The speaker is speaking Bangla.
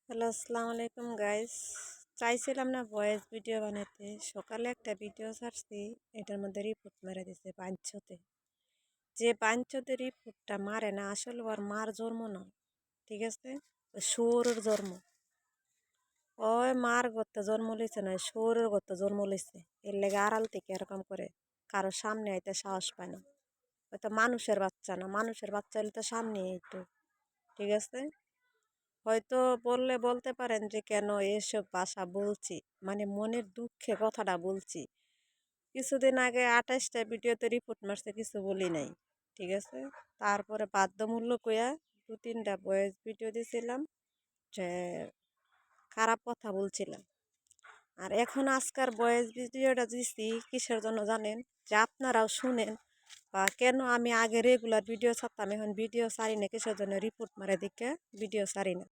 হ্যালো, আসসালামু আলাইকুম গাইস। চাইছিলাম না ভয়েস ভিডিও বানাতে, সকালে একটা ভিডিও ছাড়ছি, এটার মধ্যে রিপোর্ট মেরে দিছে পাঁচশোতে। যে পাঁচশোতে রিপোর্টটা মারে না, আসলে ওর মার জন্ম না, ঠিক আছে, শুয়োরের জন্ম। ওই মার গত্তে জন্ম লইছে না, শুয়োরের গত্তে জন্ম লইছে। এর লেগে আড়াল থেকে এরকম করে, কারো সামনে আইতে সাহস পায় না। হয়তো মানুষের বাচ্চা না, মানুষের বাচ্চা হলে তো সামনে আইতো, ঠিক আছে। হয়তো বললে বলতে পারেন যে কেন এসব ভাষা বলছি, মানে মনের দুঃখে কথাটা বলছি। কিছুদিন আগে 28টা ভিডিওতে রিপোর্ট মারছে, কিছু বলি নাই, ঠিক আছে। তারপরে বাধ্যমূলক হইয়া 2-3টা ভয়েস ভিডিও দিয়েছিলাম যে খারাপ কথা বলছিলাম। আর এখন আজকার ভয়েস ভিডিওটা দিচ্ছি কিসের জন্য জানেন? যে আপনারাও শুনেন, বা কেন আমি আগে রেগুলার ভিডিও ছাড়তাম, এখন ভিডিও ছাড়ি না কিসের জন্য, রিপোর্ট মারে দিকে ভিডিও ছাড়ি না।